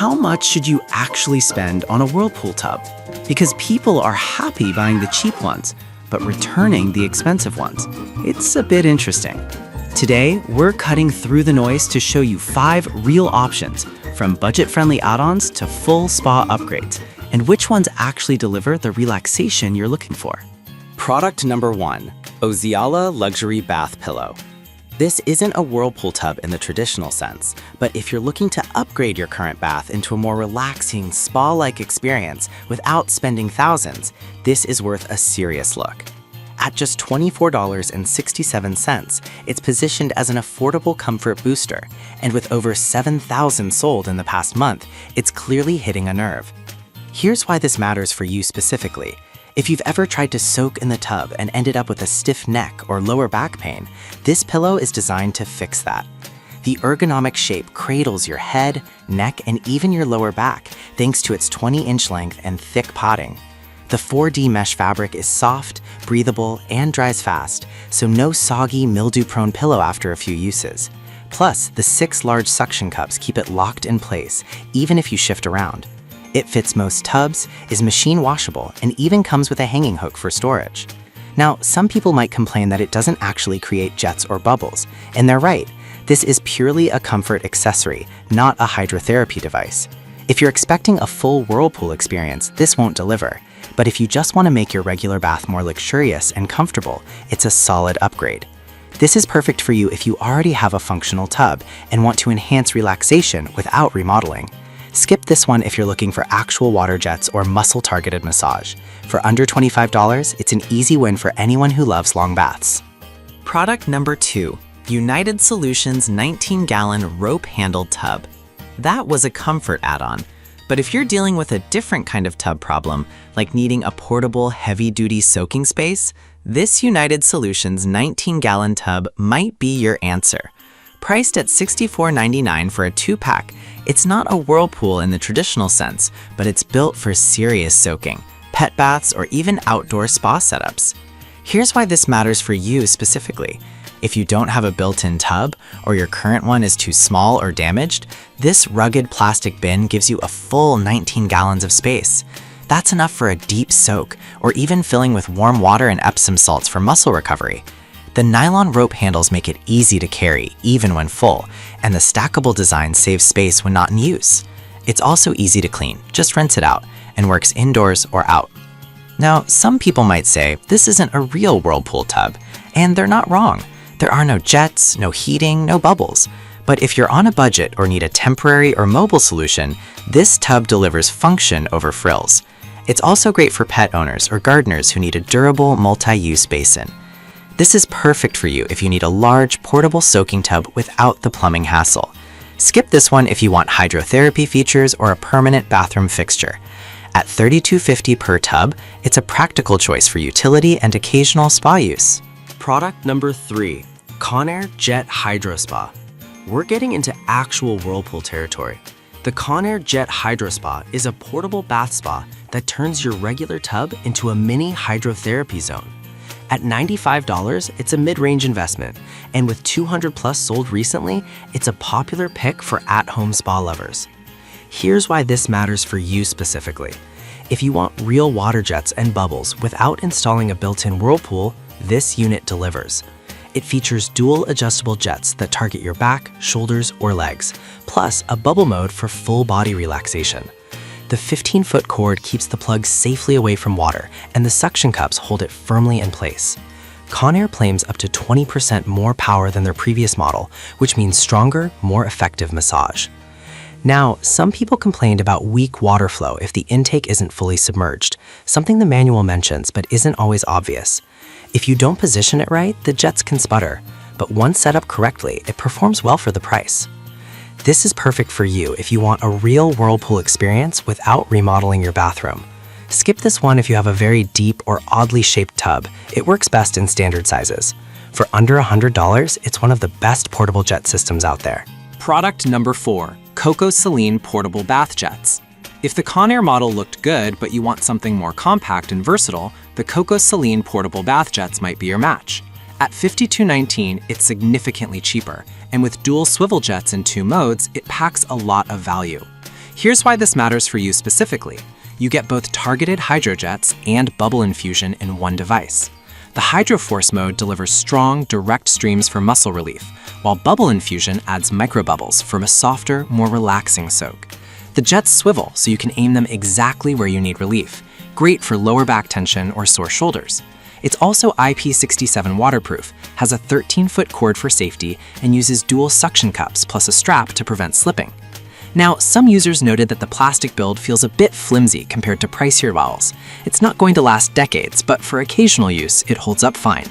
how much should you actually spend on a Whirlpool tub? Because people are happy buying the cheap ones, but returning the expensive ones. It's a bit interesting. Today, we're cutting through the noise to show you 5 real options, from budget-friendly add-ons to full spa upgrades, and which ones actually deliver the relaxation you're looking for. Product number 1, Oziala Luxury Bath Pillow. This isn't a Whirlpool tub in the traditional sense, but if you're looking to upgrade your current bath into a more relaxing, spa-like experience without spending thousands, this is worth a serious look. At just $24.67, it's positioned as an affordable comfort booster, and with over 7,000 sold in the past month, it's clearly hitting a nerve. Here's why this matters for you specifically. If you've ever tried to soak in the tub and ended up with a stiff neck or lower back pain, this pillow is designed to fix that. The ergonomic shape cradles your head, neck, and even your lower back thanks to its 20-inch length and thick padding. The 4D mesh fabric is soft, breathable, and dries fast, so no soggy, mildew-prone pillow after a few uses. Plus, the 6 large suction cups keep it locked in place, even if you shift around. It fits most tubs, is machine washable, and even comes with a hanging hook for storage. Now, some people might complain that it doesn't actually create jets or bubbles, and they're right. This is purely a comfort accessory, not a hydrotherapy device. If you're expecting a full Whirlpool experience, this won't deliver. But if you just want to make your regular bath more luxurious and comfortable, it's a solid upgrade. This is perfect for you if you already have a functional tub and want to enhance relaxation without remodeling. Skip this one if you're looking for actual water jets or muscle-targeted massage. For under $25, it's an easy win for anyone who loves long baths. Product number 2, United Solutions 19-gallon rope-handled tub. That was a comfort add-on. But if you're dealing with a different kind of tub problem, like needing a portable, heavy-duty soaking space, this United Solutions 19-gallon tub might be your answer. Priced at $64.99 for a 2-pack, it's not a Whirlpool in the traditional sense, but it's built for serious soaking, pet baths, or even outdoor spa setups. Here's why this matters for you specifically. If you don't have a built-in tub, or your current one is too small or damaged, this rugged plastic bin gives you a full 19 gallons of space. That's enough for a deep soak, or even filling with warm water and Epsom salts for muscle recovery. The nylon rope handles make it easy to carry, even when full, and the stackable design saves space when not in use. It's also easy to clean, just rinse it out, and works indoors or out. Now, some people might say this isn't a real Whirlpool tub, and they're not wrong. There are no jets, no heating, no bubbles. But if you're on a budget or need a temporary or mobile solution, this tub delivers function over frills. It's also great for pet owners or gardeners who need a durable, multi-use basin. This is perfect for you if you need a large, portable soaking tub without the plumbing hassle. Skip this one if you want hydrotherapy features or a permanent bathroom fixture. At $32.50 per tub, it's a practical choice for utility and occasional spa use. Product number 3, Conair Jet Hydro Spa. We're getting into actual Whirlpool territory. The Conair Jet Hydro Spa is a portable bath spa that turns your regular tub into a mini hydrotherapy zone. At $95, it's a mid-range investment, and with 200 plus sold recently, it's a popular pick for at-home spa lovers. Here's why this matters for you specifically. If you want real water jets and bubbles without installing a built-in Whirlpool, this unit delivers. It features dual adjustable jets that target your back, shoulders, or legs, plus a bubble mode for full body relaxation. The 15-foot cord keeps the plug safely away from water, and the suction cups hold it firmly in place. Conair claims up to 20% more power than their previous model, which means stronger, more effective massage. Now, some people complained about weak water flow if the intake isn't fully submerged, something the manual mentions but isn't always obvious. If you don't position it right, the jets can sputter, but once set up correctly, it performs well for the price. This is perfect for you if you want a real Whirlpool experience without remodeling your bathroom. Skip this one if you have a very deep or oddly shaped tub. It works best in standard sizes. For under $100, it's one of the best portable jet systems out there. Product number 4, Coco Celine Portable Bath Jets. If the Conair model looked good, but you want something more compact and versatile, the Coco Celine Portable Bath Jets might be your match. At $52.19, it's significantly cheaper, and with dual swivel jets in 2 modes, it packs a lot of value. Here's why this matters for you specifically. You get both targeted hydrojets and bubble infusion in one device. The Hydroforce mode delivers strong, direct streams for muscle relief, while bubble infusion adds microbubbles for a softer, more relaxing soak. The jets swivel so you can aim them exactly where you need relief, great for lower back tension or sore shoulders. It's also IP67 waterproof, has a 13-foot cord for safety, and uses dual suction cups plus a strap to prevent slipping. Now, some users noted that the plastic build feels a bit flimsy compared to pricier models. It's not going to last decades, but for occasional use, it holds up fine.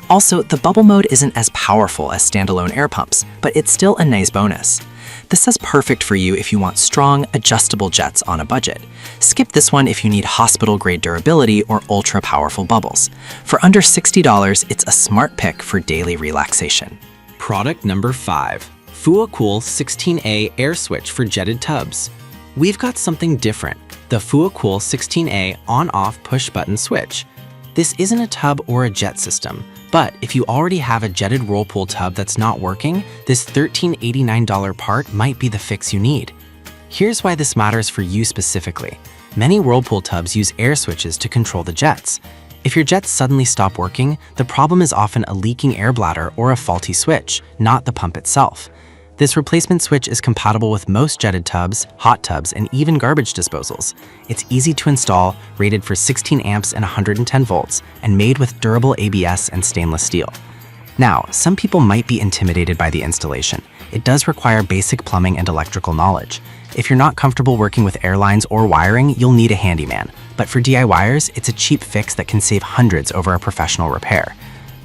Also, the bubble mode isn't as powerful as standalone air pumps, but it's still a nice bonus. This is perfect for you if you want strong, adjustable jets on a budget. Skip this one if you need hospital-grade durability or ultra-powerful bubbles. For under $60, it's a smart pick for daily relaxation. Product number 5. FuaCool 16A Air Switch for Jetted Tubs. We've got something different, the FuaCool 16A on-off push-button switch. This isn't a tub or a jet system, but if you already have a jetted Whirlpool tub that's not working, this $1389 part might be the fix you need. Here's why this matters for you specifically. Many Whirlpool tubs use air switches to control the jets. If your jets suddenly stop working, the problem is often a leaking air bladder or a faulty switch, not the pump itself. This replacement switch is compatible with most jetted tubs, hot tubs, and even garbage disposals. It's easy to install, rated for 16 amps and 110 volts, and made with durable ABS and stainless steel. Now, some people might be intimidated by the installation. It does require basic plumbing and electrical knowledge. If you're not comfortable working with air lines or wiring, you'll need a handyman. But for DIYers, it's a cheap fix that can save hundreds over a professional repair.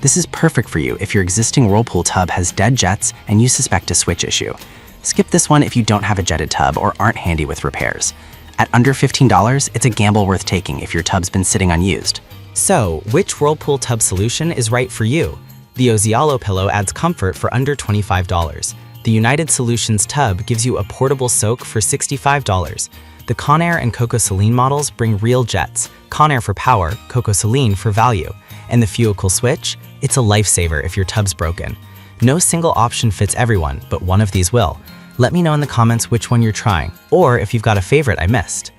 This is perfect for you if your existing Whirlpool tub has dead jets and you suspect a switch issue. Skip this one if you don't have a jetted tub or aren't handy with repairs. At under $15, it's a gamble worth taking if your tub's been sitting unused. So, which Whirlpool tub solution is right for you? The Ozialo pillow adds comfort for under $25. The United Solutions tub gives you a portable soak for $65. The Conair and Coco Celine models bring real jets, Conair for power, Coco Celine for value. And the FuaCool switch? It's a lifesaver if your tub's broken. No single option fits everyone, but one of these will. Let me know in the comments which one you're trying, or if you've got a favorite I missed.